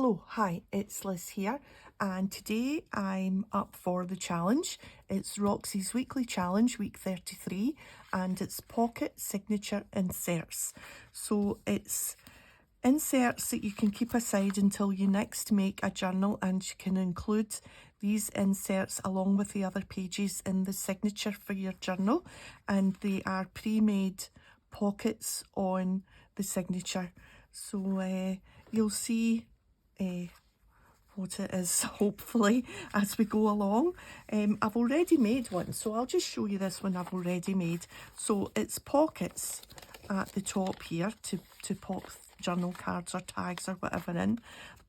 Hello, hi, it's Liz here, and today I'm up for the challenge. It's Roxy's weekly challenge, week 33, and it's pocket signature inserts. So it's inserts that you can keep aside until you next make a journal, and you can include these inserts along with the other pages in the signature for your journal, and they are pre-made pockets on the signature. So you'll see what it is hopefully as we go along. I've already made one, so I'll just show you this one I've already made. So it's pockets at the top here to pop journal cards or tags or whatever in,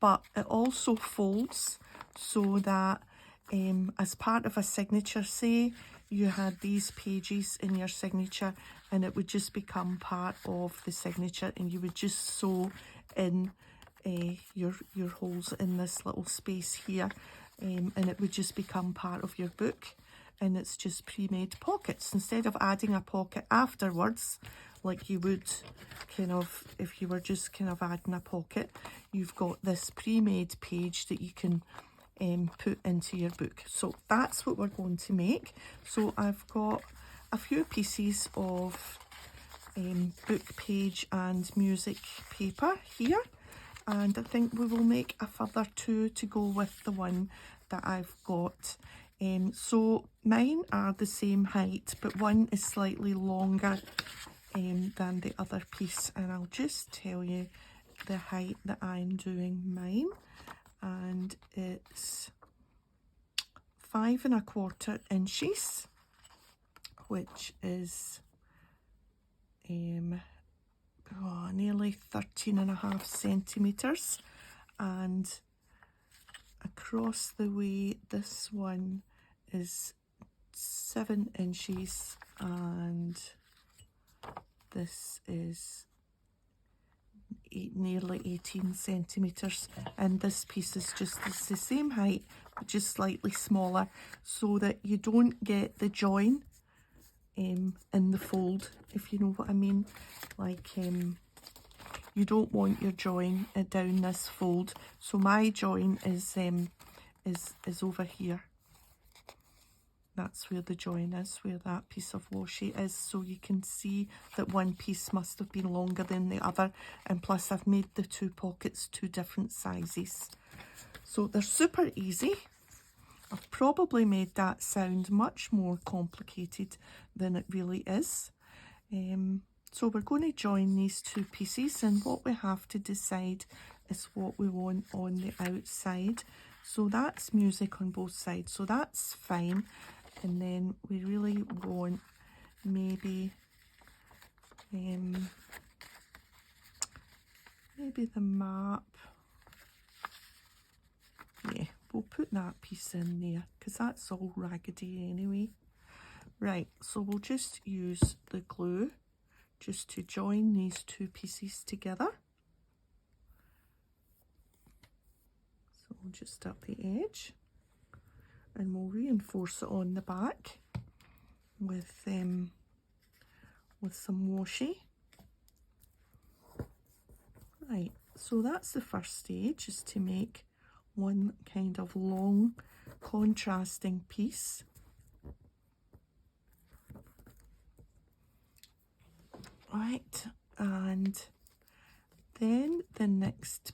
but it also folds so that as part of a signature, say you had these pages in your signature and it would just become part of the signature, and you would just sew in your holes in this little space here, and it would just become part of your book, and it's just pre-made pockets instead of adding a pocket afterwards like you would kind of if you were just kind of adding a pocket. You've got this pre-made page that you can put into your book. So that's what we're going to make. So I've got a few pieces of book page and music paper here, and I think we will make a further two to go with the one that I've got. So mine are the same height, but one is slightly longer than the other piece, and I'll just tell you the height that I'm doing mine, and it's 5 1/4 inches, which is nearly 13.5 centimeters, and across the way this one is 7 inches, and this is nearly 18 centimeters, and this piece is just the same height but just slightly smaller, so that you don't get the join in the fold, if you know what I mean. Like you don't want your join down this fold, so my join is over here. That's where the join is, where that piece of washi is. So you can see that one piece must have been longer than the other, and plus I've made the two pockets two different sizes. So they're super easy. I've probably made that sound much more complicated than it really is. So we're going to join these two pieces, and what we have to decide is what we want on the outside. So that's music on both sides, so that's fine. And then we really want maybe the map. Yeah, we'll put that piece in there because that's all raggedy anyway. Right, so we'll just use the glue just to join these two pieces together. So we'll just up the edge, and we'll reinforce it on the back with some washi. Right, so that's the first stage, is to make one kind of long contrasting piece. Right, and then the next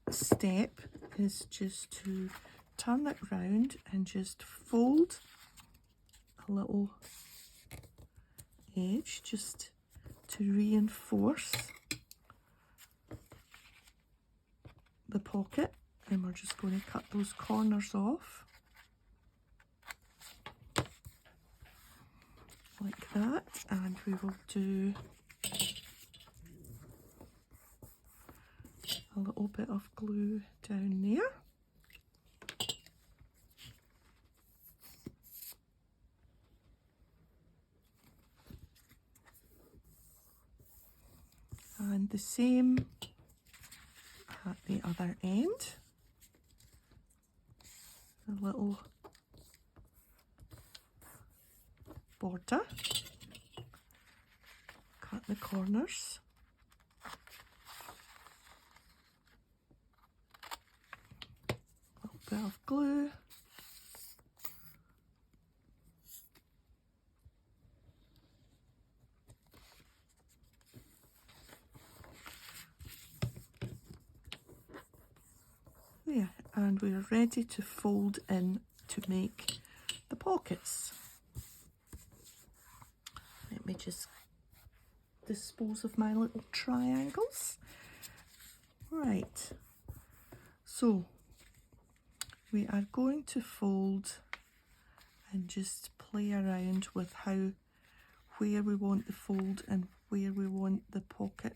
step is just to turn it round and just fold a little edge just to reinforce the pocket, and we're just going to cut those corners off like that, and we will do a little bit of glue down there. And the same at the other end. A little border. Cut the corners. bit of glue. There, and we're ready to fold in to make the pockets. Let me just dispose of my little triangles. Right, so we are going to fold and just play around with where we want the fold and where we want the pocket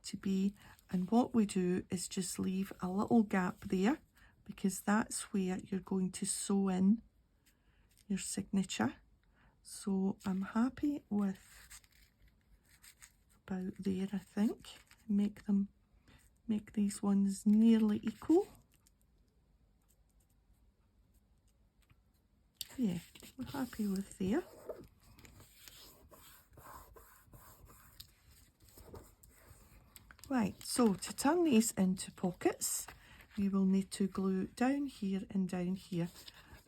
to be. And what we do is just leave a little gap there, because that's where you're going to sew in your signature. So I'm happy with about there, I think. Make these ones nearly equal. Yeah, we're happy with there. Right, so to turn these into pockets, we will need to glue down here and down here,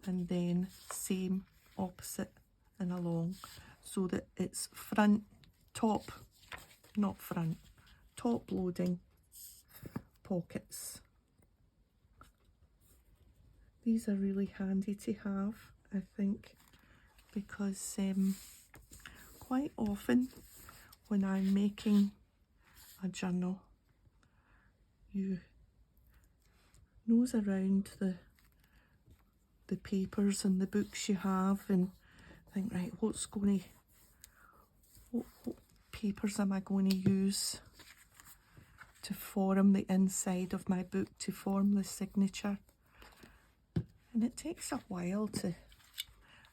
and then same opposite and along, so that it's top loading pockets. These are really handy to have, I think, because quite often when I'm making a journal, you nose around the papers and the books you have and think, right, what papers am I going to use to form the inside of my book, to form the signature? And it takes a while to,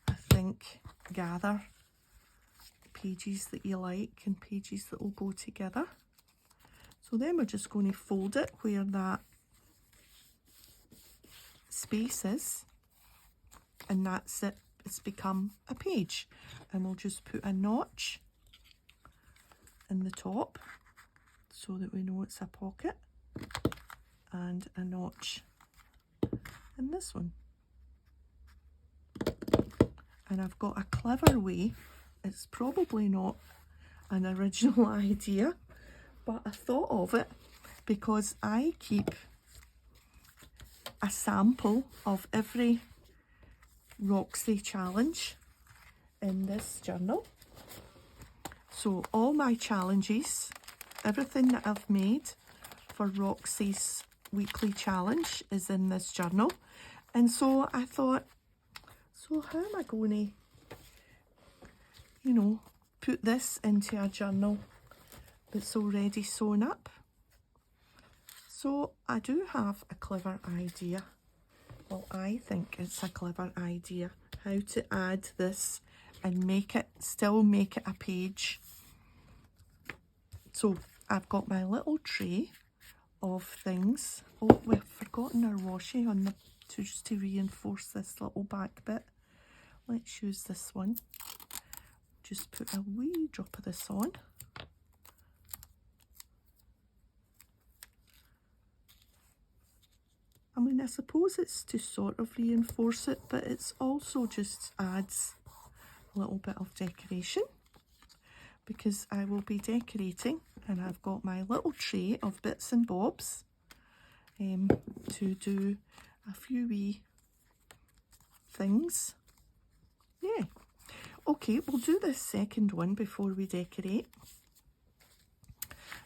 I think, gather pages that you like and pages that will go together. So then we're just going to fold it where that space is, and that's it. It's become a page. And we'll just put a notch in the top so that we know it's a pocket, and a notch in this one. And I've got a clever way. It's probably not an original idea, but I thought of it because I keep a sample of every Roxy challenge in this journal. So all my challenges, everything that I've made for Roxy's weekly challenge is in this journal. And so I thought, so how am I going to, put this into a journal that's already sewn up? So I do have a clever idea. Well, I think it's a clever idea how to add this and still make it a page. So I've got my little tray of things. Oh, we've forgotten our washi on just to reinforce this little back bit. Let's use this one. Just put a wee drop of this on. I mean, I suppose it's to sort of reinforce it, but it's also just adds a little bit of decoration, because I will be decorating, and I've got my little tray of bits and bobs to do a few wee things. Yeah. Okay, we'll do this second one before we decorate.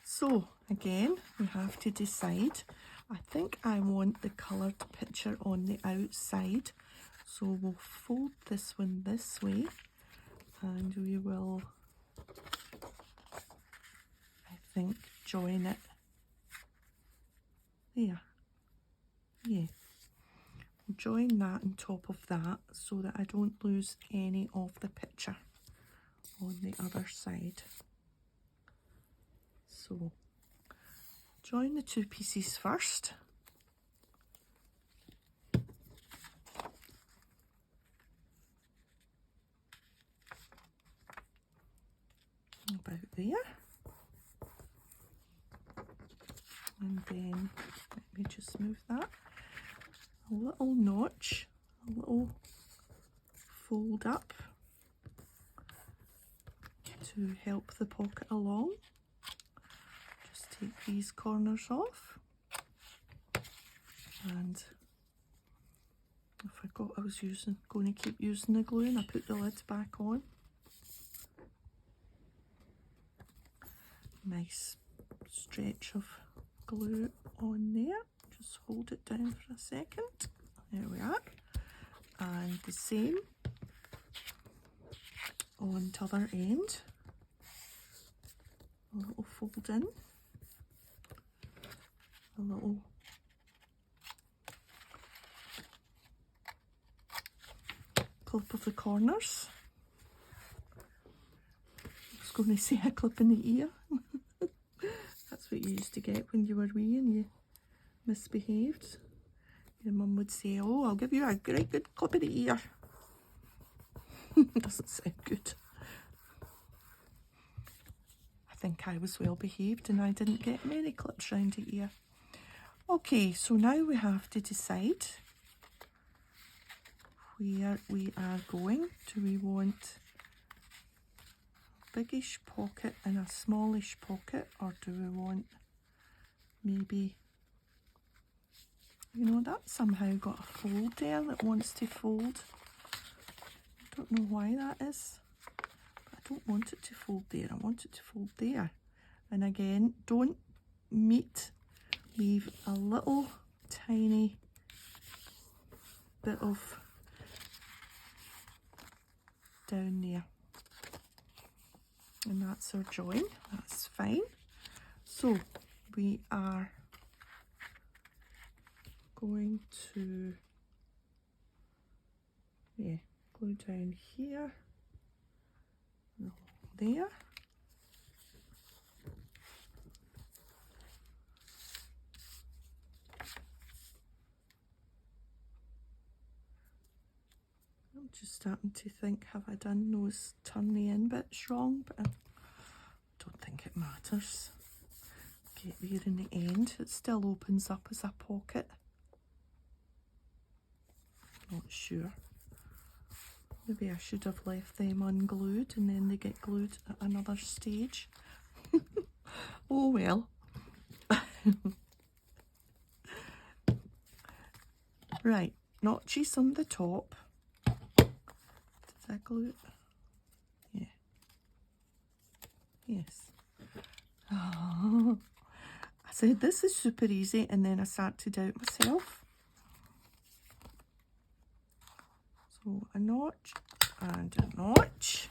So again, we have to decide. I think I want the coloured picture on the outside, so we'll fold this one this way, and we will, I think, join it there. Yeah, we'll join that on top of that so that I don't lose any of the picture on the other side. So join the two pieces first. About there. And then, let me just move that a little notch, a little fold up to help the pocket along. Just take these corners off, and I forgot I was going to keep using the glue, and I put the lid back on. Nice stretch of glue on there. Just hold it down for a second. There we are. And the same on the other end. A little fold in. A little clip of the corners. I was going to say a clip in the ear. That's what you used to get when you were wee and you misbehaved. Your mum would say, "Oh, I'll give you a great good clip in the ear." Doesn't sound good. I think I was well behaved and I didn't get many clips round the ear. Okay, so now we have to decide where we are going. Do we want a biggish pocket and a smallish pocket, or do we want maybe, you know, that somehow got a fold there that wants to fold. I don't know why that is, but I don't want it to fold there. I want it to fold there. And again, don't meet, leave a little tiny bit of down there. And that's our join. That's fine. So we are going to, glue down here, there. I'm just starting to think, have I done those turn the in bits wrong? But I don't think it matters. Get there in the end. It still opens up as a pocket. Not sure. Maybe I should have left them unglued and then they get glued at another stage. Oh well. Right, notches on the top. Did I glue it? Yeah. Yes. Oh, I said this is super easy and then I started to doubt myself. So a notch and a notch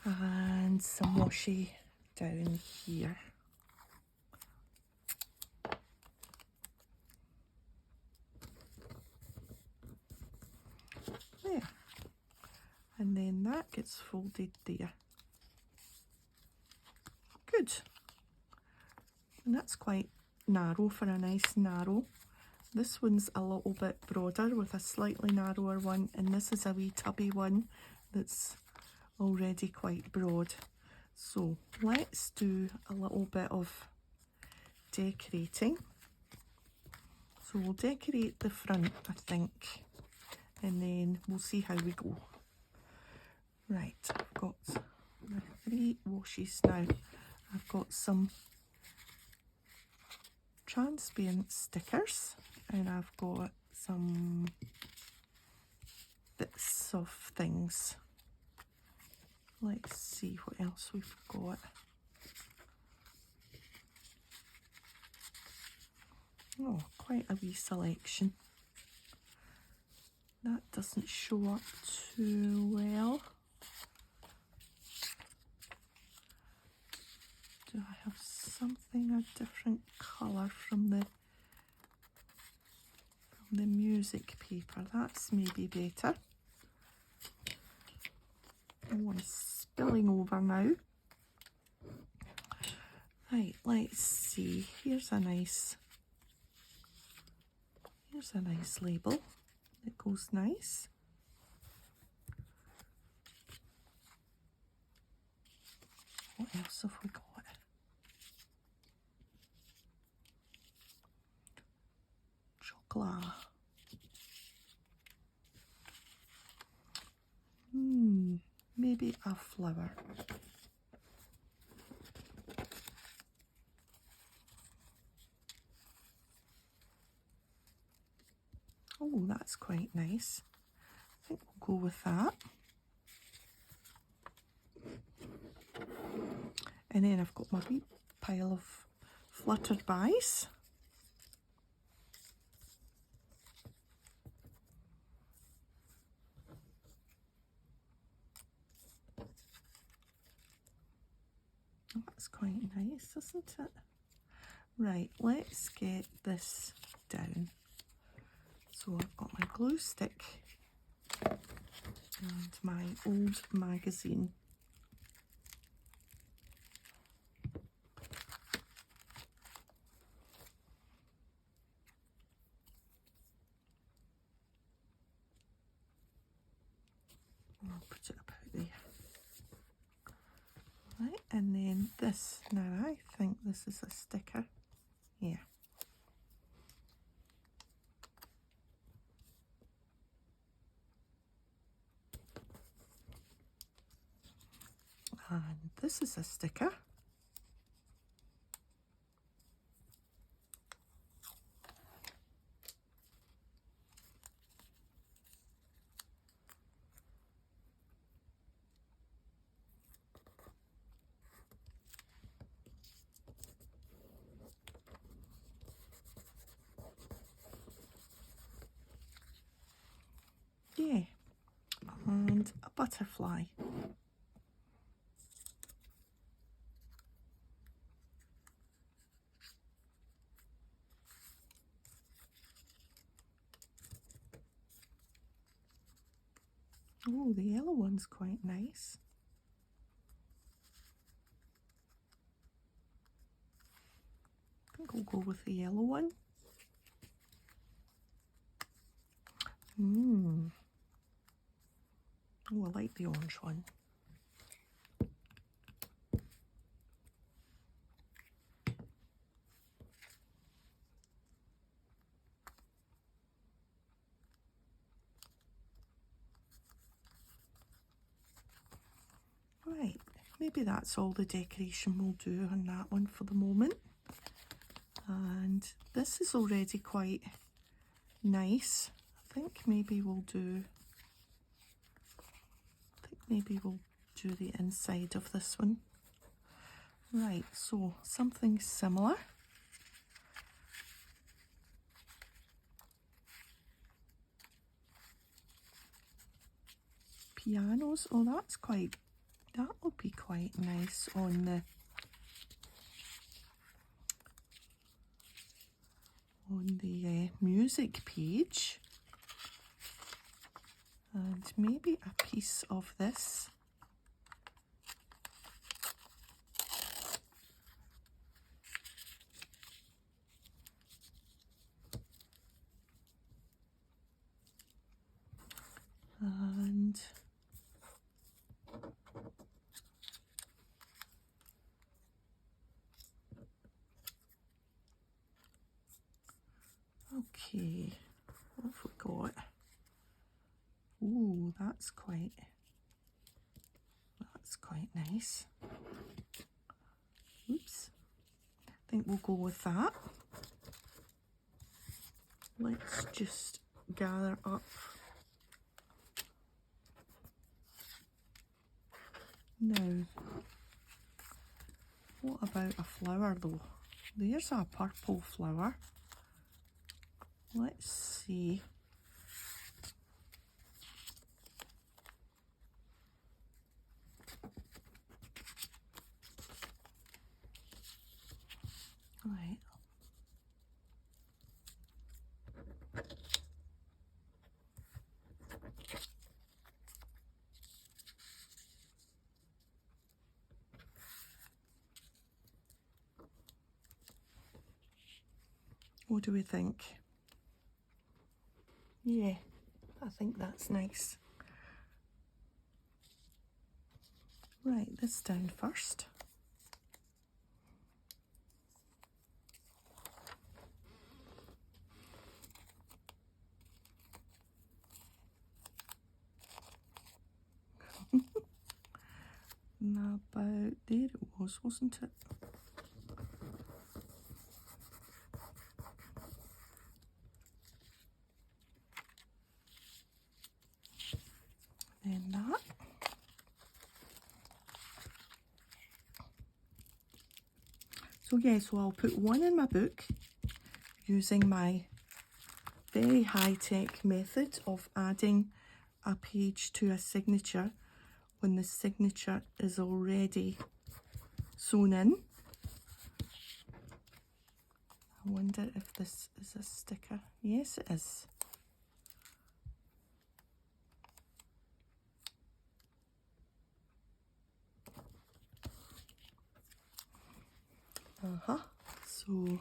and some washi down here. There. And then that gets folded there. Good. And that's quite narrow for a nice narrow. This one's a little bit broader with a slightly narrower one, and this is a wee tubby one that's already quite broad. So let's do a little bit of decorating. So we'll decorate the front, I think, and then we'll see how we go. Right, I've got my 3 washes now. I've got some transparent stickers and I've got some bits of things. Let's see what else we've got. Oh, quite a wee selection. That doesn't show up too well. Do I have something a different colour from the music paper? That's maybe better. Oh, I'm spilling over now. Right, let's see. Here's a nice label. It goes nice. What else have we got? chocolat. Maybe a flower. Oh, that's quite nice. I think we'll go with that. And then I've got my wee pile of fluttered buys. That's quite nice, isn't it? Right, let's get this down. So I've got my glue stick and my old magazine. I'll put it about there. Right, and then this. Now I think this is a sticker. Yeah. And this is a sticker. Yeah. And a butterfly. Oh, the yellow one's quite nice. I think I'll go with the yellow one. Oh, I like the orange one. Right, maybe that's all the decoration we'll do on that one for the moment. And this is already quite nice. I think maybe we'll do the inside of this one. Right, so something similar. Pianos. Oh, that will be quite nice on the music page. And maybe a piece of this. And okay, what have we got? Ooh, that's quite nice. Oops. I think we'll go with that. Let's just gather up. Now, what about a flower though? There's a purple flower. Let's see. Right. What do we think? Yeah, I think that's nice. Write this down first. There it was, wasn't it? Then that. So yeah, so I'll put one in my book using my very high-tech method of adding a page to a signature when the signature is already sewn in. I wonder if this is a sticker. Yes, it is. So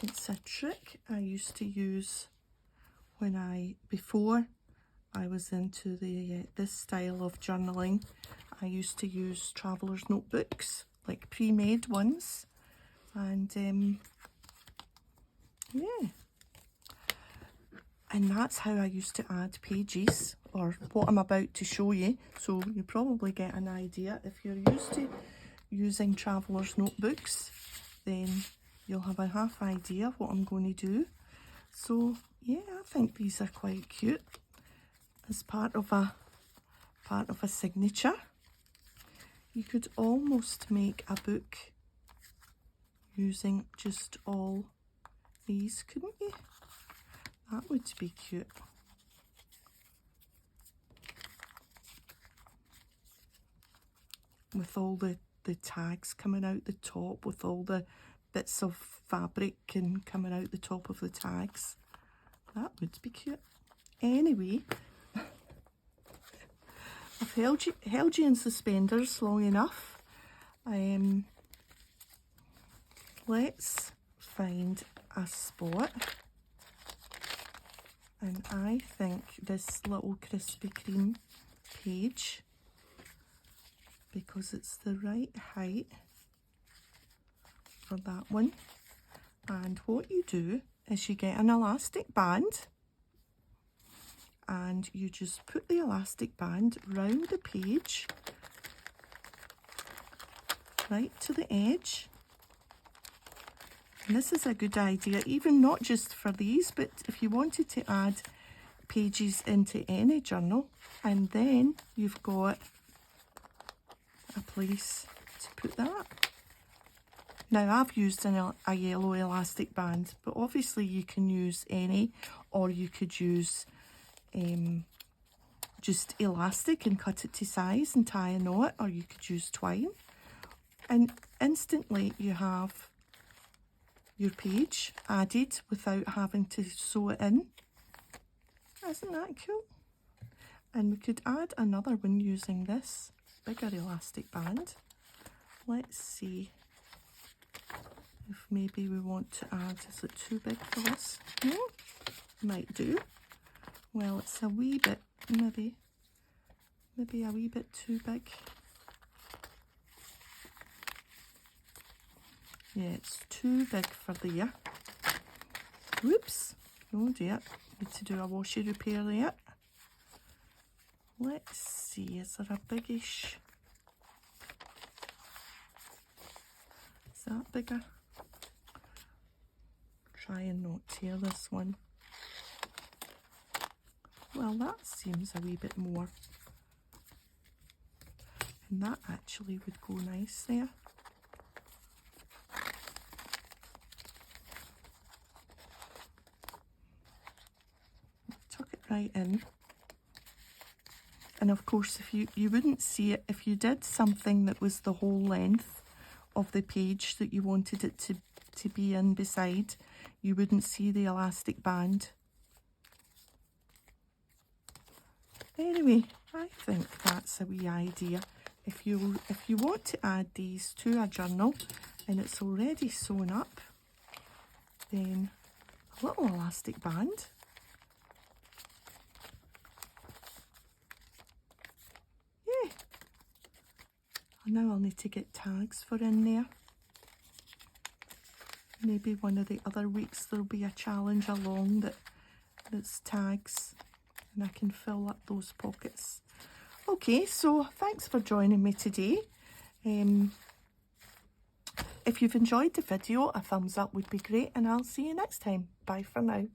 it's a trick I used to use when before I was into this style of journaling. I used to use traveller's notebooks, like pre-made ones, and yeah. And that's how I used to add pages, or what I'm about to show you. So you probably get an idea. If you're used to using traveller's notebooks, then you'll have a half idea of what I'm going to do. So yeah, I think these are quite cute as part of a signature. You could almost make a book using just all these, couldn't you? That would be cute. With all the tags coming out the top, with all the bits of fabric and coming out the top of the tags. That would be cute. Anyway, I've held you in suspenders long enough. Let's find a spot. And I think this little Krispy Kreme page, because it's the right height for that one. And what you do is you get an elastic band, and you just put the elastic band round the page, right to the edge. And this is a good idea, even not just for these, but if you wanted to add pages into any journal, and then you've got a place to put that. Now I've used a yellow elastic band, but obviously you can use any, or you could use just elastic and cut it to size and tie a knot, or you could use twine. And instantly you have your page added without having to sew it in. Isn't that cool? And we could add another one using this bigger elastic band. Let's see if maybe we want to add, is it too big for us? No, might do. Well, it's a wee bit, maybe a wee bit too big. Yeah, it's too big for there. Whoops. Oh dear. Need to do a washy repair there. Let's see, is there a biggish? Is that bigger? Try and not tear this one. Well, that seems a wee bit more. And that actually would go nice there. Tuck it right in. And of course, if you wouldn't see it, if you did something that was the whole length of the page that you wanted it to be in beside, you wouldn't see the elastic band. Anyway, I think that's a wee idea. If you want to add these to a journal and it's already sewn up, then a little elastic band. Yeah. And now I'll need to get tags for in there. Maybe one of the other weeks there'll be a challenge along that's tags, and I can fill up those pockets. Okay, so thanks for joining me today. If you've enjoyed the video, a thumbs up would be great, and I'll see you next time. Bye for now.